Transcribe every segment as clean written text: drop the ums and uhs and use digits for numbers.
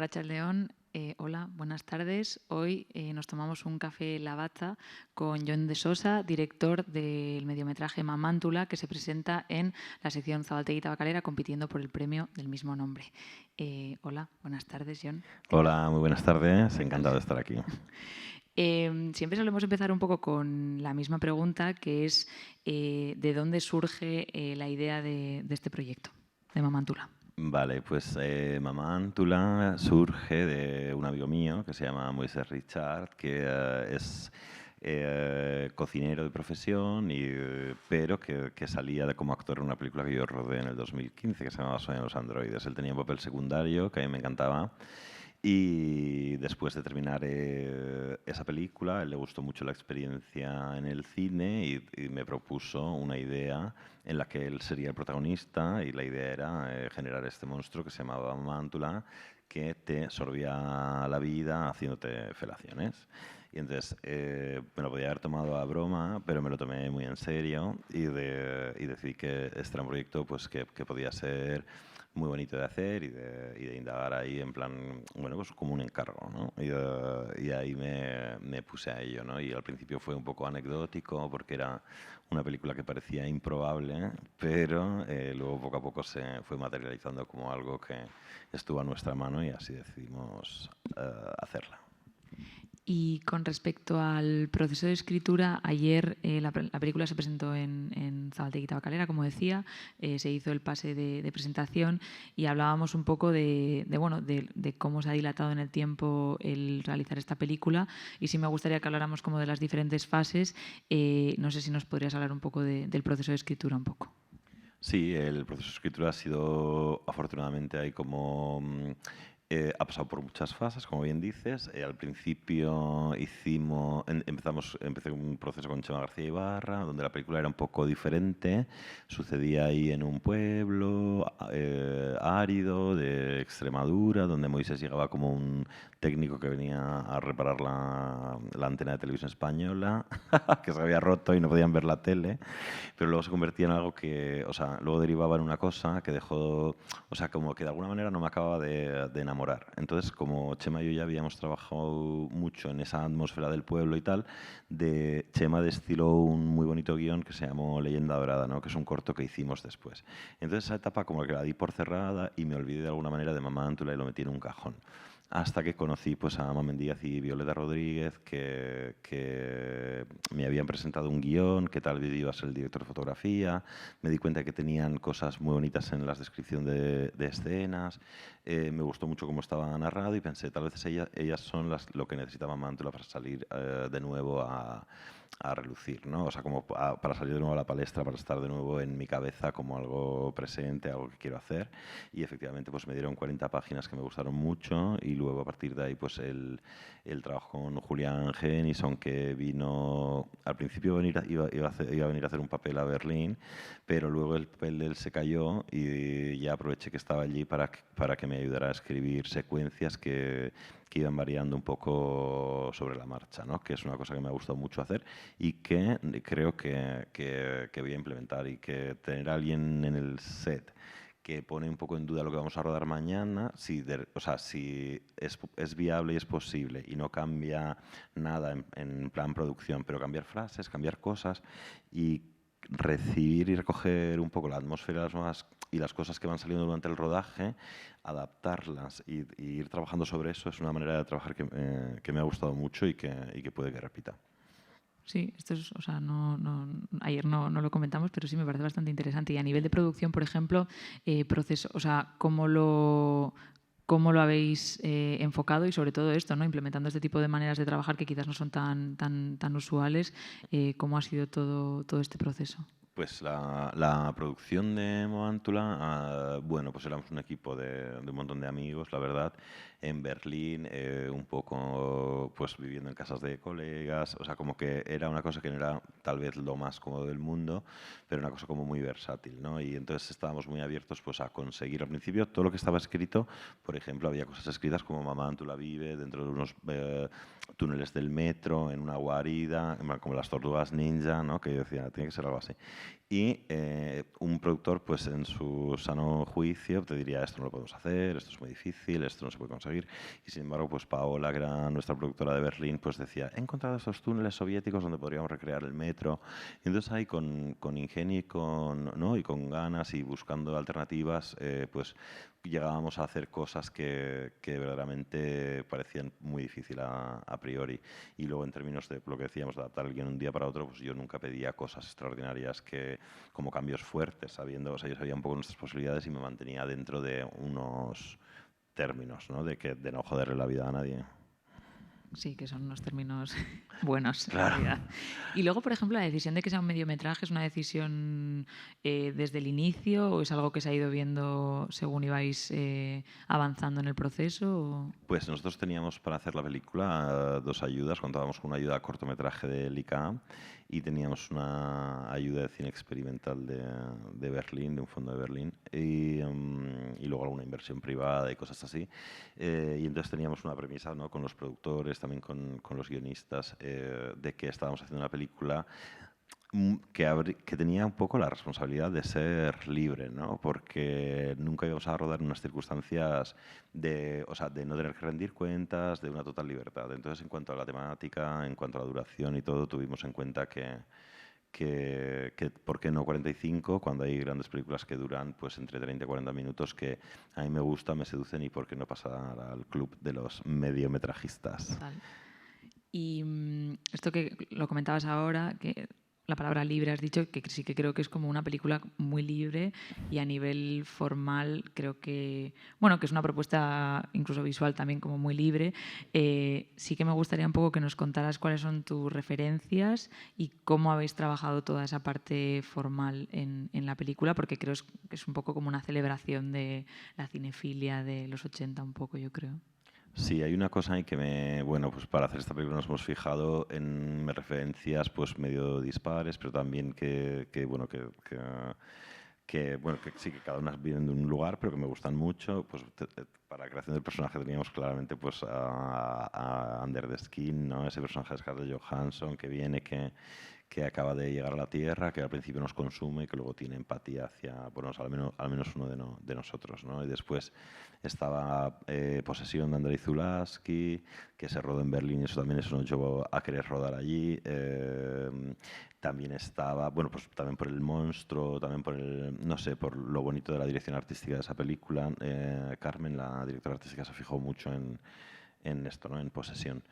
Arratsaldeon, hola, buenas tardes. Hoy nos tomamos un café Lavazza con Jon de Sosa, director del mediometraje Mamántula, que se presenta en la sección Zabaltegui Tabacalera, compitiendo por el premio del mismo nombre. Hola, buenas tardes, Jon. Hola, muy buenas tardes. Encantado de estar aquí. Siempre solemos empezar un poco con la misma pregunta, que es ¿de dónde surge la idea de este proyecto, de Mamántula? Vale, pues Mamántula surge de un amigo mío que se llama Moisés Richard, que es cocinero de profesión, pero que salía como actor en una película que yo rodé en el 2015 que se llamaba Sueñan los androides. Él tenía un papel secundario que a mí me encantaba. Y después de terminar esa película, a él le gustó mucho la experiencia en el cine y me propuso una idea en la que él sería el protagonista, y la idea era generar este monstruo que se llamaba Mántula, que te sorbía la vida haciéndote felaciones. Y entonces me lo podía haber tomado a broma, pero me lo tomé muy en serio y decidí que este era un proyecto pues, que podía ser muy bonito de hacer y de indagar ahí en plan, bueno, pues como un encargo, ¿no? Y ahí me puse a ello, ¿no? Y al principio fue un poco anecdótico porque era una película que parecía improbable, pero luego poco a poco se fue materializando como algo que estuvo a nuestra mano y así decidimos hacerla. Y con respecto al proceso de escritura, ayer la película se presentó en Zabaltegui Tabacalera, como decía, se hizo el pase de presentación y hablábamos un poco de cómo se ha dilatado en el tiempo el realizar esta película, y sí me gustaría que habláramos como de las diferentes fases. No sé si nos podrías hablar un poco del proceso de escritura un poco. Sí, el proceso de escritura ha sido, afortunadamente, hay como ha pasado por muchas fases, como bien dices. Al principio empecé un proceso con Chema García Ibarra, donde la película era un poco diferente. Sucedía ahí en un pueblo árido de Extremadura, donde Moisés llegaba como un técnico que venía a reparar la antena de televisión española, que se había roto y no podían ver la tele, pero luego se convertía en algo que, o sea, luego derivaba en una cosa que dejó, o sea, como que de alguna manera no me acababa de enamorar. Entonces, como Chema y yo ya habíamos trabajado mucho en esa atmósfera del pueblo y tal, Chema destiló un muy bonito guión que se llamó Leyenda Dorada, ¿no? Que es un corto que hicimos después. Entonces, esa etapa como que la di por cerrada y me olvidé de alguna manera de Mamá Ántula y lo metí en un cajón. Hasta que conocí pues, a Mamen Díaz y Violeta Rodríguez, que me habían presentado un guión, que tal vez iba a ser el director de fotografía. Me di cuenta que tenían cosas muy bonitas en las descripciones de escenas. Me gustó mucho cómo estaba narrado y pensé, tal vez ellas son lo que necesitaba Mántula para salir de nuevo a relucir, ¿no? O sea, como para salir de nuevo a la palestra, para estar de nuevo en mi cabeza como algo presente, algo que quiero hacer. Y efectivamente pues me dieron 40 páginas que me gustaron mucho, y luego a partir de ahí pues el trabajo con Julián Genison, que vino al principio iba a venir a hacer un papel a Berlín, pero luego el papel de él se cayó y ya aproveché que estaba allí para que me ayudara a escribir secuencias que iban variando un poco sobre la marcha, ¿no? Que es una cosa que me ha gustado mucho hacer y que creo que voy a implementar, y que tener a alguien en el set que pone un poco en duda lo que vamos a rodar mañana, o sea, si es viable y es posible y no cambia nada en plan producción, pero cambiar frases, cambiar cosas y recibir y recoger un poco la atmósfera y las cosas que van saliendo durante el rodaje, adaptarlas y ir trabajando sobre eso, es una manera de trabajar que me ha gustado mucho y que puede que repita. Sí, esto es, o sea, ayer no lo comentamos, pero sí me parece bastante interesante. Y a nivel de producción, por ejemplo, proceso, o sea, cómo lo habéis enfocado, y sobre todo esto, ¿no? Implementando este tipo de maneras de trabajar que quizás no son tan usuales, ¿cómo ha sido todo este proceso? Pues la producción de Moántula, bueno, pues éramos un equipo de un montón de amigos, la verdad, en Berlín, un poco pues viviendo en casas de colegas, o sea, como que era una cosa que no era tal vez lo más cómodo del mundo, pero una cosa como muy versátil, ¿no? Y entonces estábamos muy abiertos pues a conseguir al principio todo lo que estaba escrito. Por ejemplo, había cosas escritas como Mamá Ántula vive dentro de unos túneles del metro, en una guarida, como las tortugas ninja, ¿no? Que yo decía, tiene que ser algo así. Y un productor, pues en su sano juicio, te diría, esto no lo podemos hacer, esto es muy difícil, esto no se puede conseguir. Y sin embargo, pues Paola, que era nuestra productora de Berlín, pues decía, he encontrado estos túneles soviéticos donde podríamos recrear el metro. Y entonces ahí con ingenio y con, ¿no? y con ganas y buscando alternativas, pues llegábamos a hacer cosas que verdaderamente parecían muy difíciles a priori. Y luego en términos de lo que decíamos, de adaptar el guión un día para otro, pues yo nunca pedía cosas extraordinarias como cambios fuertes, sabiendo, o sea, yo sabía un poco nuestras posibilidades y me mantenía dentro de unos términos, ¿no? De no joderle la vida a nadie. Sí, que son unos términos buenos, en Claro. realidad. Y luego, por ejemplo, la decisión de que sea un mediometraje, ¿es una decisión desde el inicio o es algo que se ha ido viendo según ibais avanzando en el proceso? Pues nosotros teníamos para hacer la película dos ayudas. Contábamos con una ayuda a cortometraje del ICA y teníamos una ayuda de cine experimental de Berlín, de un fondo de Berlín, y luego alguna inversión privada y cosas así. Y entonces teníamos una premisa, ¿no? Con los productores, también con los guionistas, de que estábamos haciendo una película que tenía un poco la responsabilidad de ser libre, ¿no? Porque nunca íbamos a rodar en unas circunstancias o sea, de no tener que rendir cuentas, de una total libertad. Entonces, en cuanto a la temática, en cuanto a la duración y todo, tuvimos en cuenta que ¿por qué no 45? Cuando hay grandes películas que duran pues entre 30 y 40 minutos, que a mí me gustan, me seducen, y por qué no pasar al club de los mediometrajistas. Total. Y esto que lo comentabas ahora, que la palabra libre has dicho, que sí que creo que es como una película muy libre y a nivel formal creo que, bueno, que es una propuesta incluso visual también como muy libre. Sí que me gustaría un poco que nos contaras cuáles son tus referencias y cómo habéis trabajado toda esa parte formal en la película, porque creo que es un poco como una celebración de la cinefilia de los 80 un poco, yo creo. Sí, hay una cosa ahí bueno, pues para hacer esta película nos hemos fijado en referencias pues medio dispares, pero también bueno, bueno, que sí, que cada una viene de un lugar, pero que me gustan mucho. Pues para la creación del personaje teníamos claramente pues a Under the Skin, ¿no? Ese personaje de Scarlett Johansson que viene, que acaba de llegar a la Tierra, que al principio nos consume y que luego tiene empatía hacia, bueno, al menos uno de nosotros, ¿no? Y después estaba Posesión de Andrei Zulawski, que se rodó en Berlín y eso también nos llevó a querer rodar allí. También estaba, bueno, pues también por el monstruo, también por no sé, por lo bonito de la dirección artística de esa película. Carmen, la directora artística, se fijó mucho en esto, ¿no? En Posesión.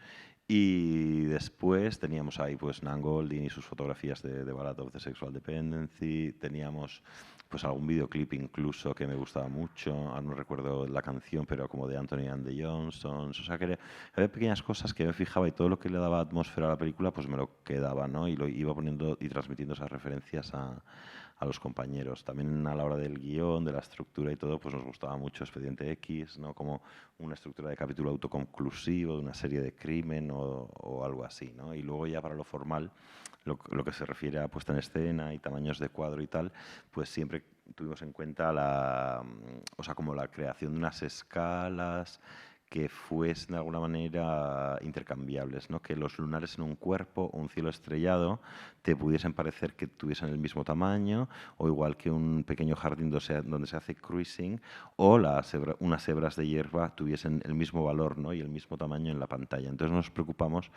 Y después teníamos ahí pues Nan Goldin y sus fotografías de Ballad of the Sexual Dependency. Teníamos pues algún videoclip incluso que me gustaba mucho. Ahora no recuerdo la canción, pero como de Anthony and the Johnsons. O sea, que había pequeñas cosas que me fijaba y todo lo que le daba atmósfera a la película pues me lo quedaba, ¿no? Y lo iba poniendo y transmitiendo esas referencias a los compañeros. También a la hora del guión, de la estructura y todo, pues nos gustaba mucho Expediente X, ¿no? Como una estructura de capítulo autoconclusivo de una serie de crimen o algo así, ¿no? Y luego ya para lo formal, lo que se refiere a puesta en escena y tamaños de cuadro y tal, pues siempre tuvimos en cuenta o sea, como la creación de unas escalas que fuesen de alguna manera intercambiables, ¿no? Que los lunares en un cuerpo o un cielo estrellado te pudiesen parecer que tuviesen el mismo tamaño, o igual que un pequeño jardín donde se hace cruising, o unas hebras de hierba tuviesen el mismo valor, ¿no? Y el mismo tamaño en la pantalla. Entonces nos preocupamos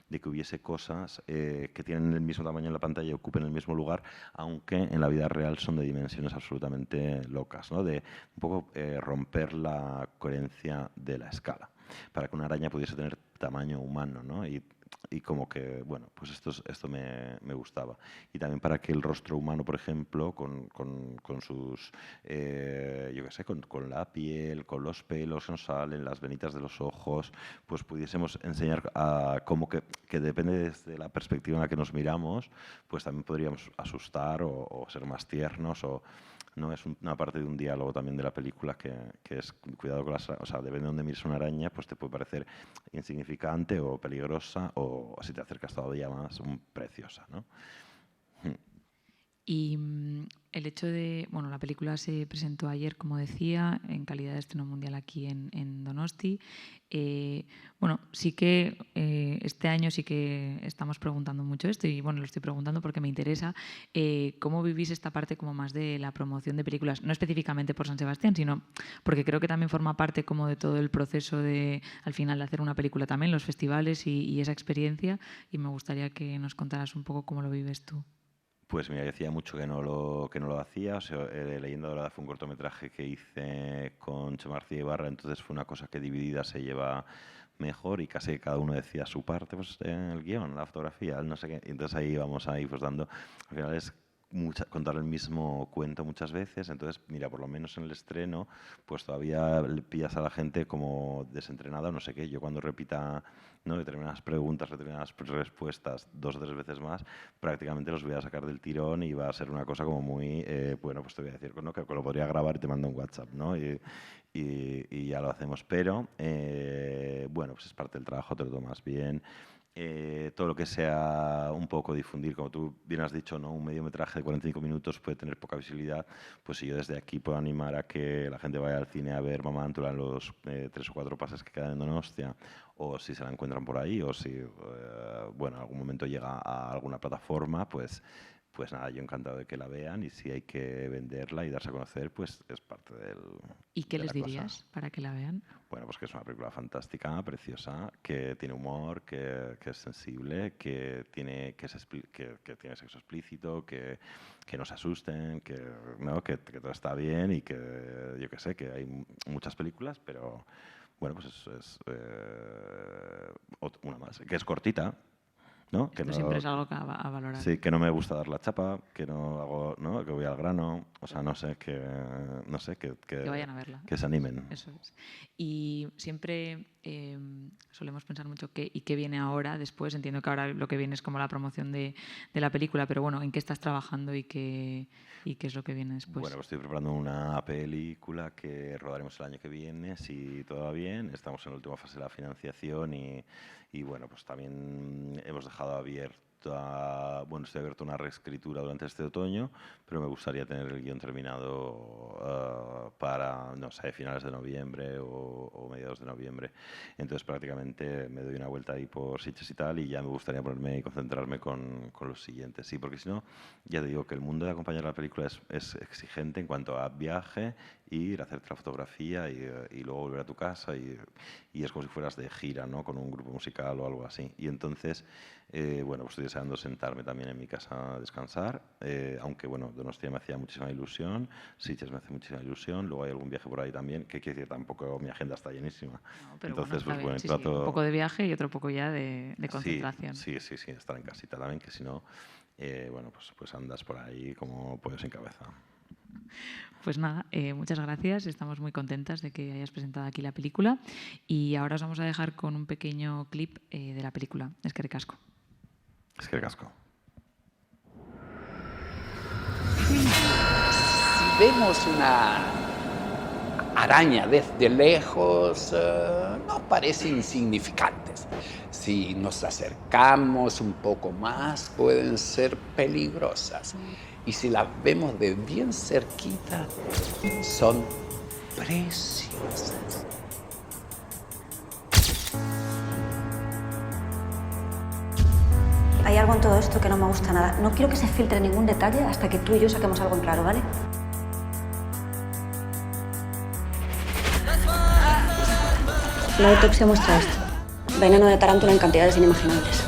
de que hubiese cosas que tienen el mismo tamaño en la pantalla y ocupen el mismo lugar, aunque en la vida real son de dimensiones absolutamente locas, ¿no? De un poco romper la coherencia de la escala, para que una araña pudiese tener tamaño humano, ¿no? Y como que, bueno, pues esto me gustaba. Y también para que el rostro humano, por ejemplo, con sus, yo qué sé, con la piel, con los pelos que nos salen, las venitas de los ojos, pues pudiésemos enseñar a cómo que depende desde la perspectiva en la que nos miramos, pues también podríamos asustar o ser más tiernos no es una parte de un diálogo también de la película que es cuidado con o sea, depende de dónde mires una araña, pues te puede parecer insignificante o peligrosa, o si te acercas todavía más, preciosa, ¿no? Y el hecho de, bueno, la película se presentó ayer, como decía, en calidad de estreno mundial aquí en Donosti. Bueno, sí que este año sí que estamos preguntando mucho esto y bueno, lo estoy preguntando porque me interesa cómo vivís esta parte como más de la promoción de películas, no específicamente por San Sebastián, sino porque creo que también forma parte como de todo el proceso de, al final, de hacer una película también, los festivales y esa experiencia, y me gustaría que nos contaras un poco cómo lo vives tú. Pues mira, yo hacía mucho que no lo hacía. O sea, Leyenda Dorada fue un cortometraje que hice con Chema García Ibarra, entonces fue una cosa que dividida se lleva mejor y casi cada uno decía su parte, pues el guión, la fotografía, el no sé qué. Y entonces ahí vamos ahí pues dando. Al final es contar el mismo cuento muchas veces, entonces mira, por lo menos en el estreno pues todavía le pillas a la gente como desentrenada o no sé qué. Yo cuando repita, ¿no?, determinadas preguntas, determinadas respuestas 2 o 3 veces más, prácticamente los voy a sacar del tirón y va a ser una cosa como muy, bueno, pues te voy a decir, ¿no?, que lo podría grabar y te mando un WhatsApp, ¿no? Y ya lo hacemos, pero bueno, pues es parte del trabajo, te lo tomas bien. Todo lo que sea un poco difundir, como tú bien has dicho, ¿no?, un mediometraje de 45 minutos puede tener poca visibilidad, pues si yo desde aquí puedo animar a que la gente vaya al cine a ver Mamá Ántula en los 3 o 4 pases que quedan en Donostia, o si se la encuentran por ahí, o si bueno, en algún momento llega a alguna plataforma, pues nada, yo encantado de que la vean, y si hay que venderla y darse a conocer, pues es parte ¿Y qué de les la cosa. dirías para que la vean? Bueno, pues que es una película fantástica, preciosa, que tiene humor, que es sensible, que tiene, que tiene sexo explícito, que no se asusten, ¿no?, que todo está bien y que, yo qué sé, que hay muchas películas, pero bueno, pues es una más, que es cortita, ¿no? Que Esto no, siempre es algo que a valorar. sí, que no me gusta dar la chapa, que no hago, ¿no?, que voy al grano, o sea, no sé, Que vayan a verla. que se animen. Eso es. Y siempre solemos pensar mucho y qué viene ahora, después. Entiendo que ahora lo que viene es como la promoción de la película, pero bueno, ¿en qué estás trabajando y qué es lo que viene después? Bueno, pues estoy preparando una película que rodaremos el año que viene, si todo va bien. Estamos en la última fase de la financiación y bueno, pues también hemos dejado abierto bueno, estoy abierto a una reescritura durante este otoño, pero me gustaría tener el guión terminado para, no sé, finales de noviembre o mediados de noviembre. Entonces prácticamente me doy una vuelta ahí por Sitges y tal, y ya me gustaría ponerme y concentrarme con los siguientes. Sí, porque si no, ya te digo que el mundo de acompañar la película es exigente en cuanto a viaje, ir a hacerte la fotografía y luego volver a tu casa, y es como si fueras de gira, ¿no?, con un grupo musical o algo así. Y entonces, bueno, pues estoy deseando sentarme también en mi casa a descansar, aunque bueno, Donostia me hacía muchísima ilusión, Sitges me hace muchísima ilusión, luego hay algún viaje por ahí también, que quiere decir, tampoco mi agenda está llenísima. No, pero Entonces, bueno, pues bueno, sí, trato... un poco de viaje y otro poco ya de concentración. Sí, estar en casita también, que si no, bueno, pues andas por ahí como pollos sin cabeza. Pues nada, muchas gracias. Estamos muy contentas de que hayas presentado aquí la película. Y ahora os vamos a dejar con un pequeño clip de la película. Eskerrik asko. Eskerrik asko. Si vemos una araña desde lejos, nos parece insignificantes. Si nos acercamos un poco más, pueden ser peligrosas. Y si las vemos de bien cerquita, son preciosas. Hay algo en todo esto que no me gusta nada. No quiero que se filtre ningún detalle hasta que tú y yo saquemos algo en claro, ¿vale? La autopsia muestra esto. Veneno de tarántula en cantidades inimaginables.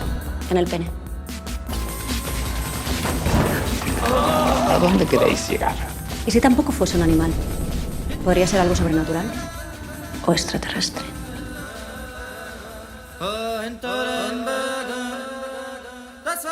En el pene. ¿A dónde queréis llegar? ¿Y si tampoco fuese un animal? ¿Podría ser algo sobrenatural? ¿O extraterrestre? That's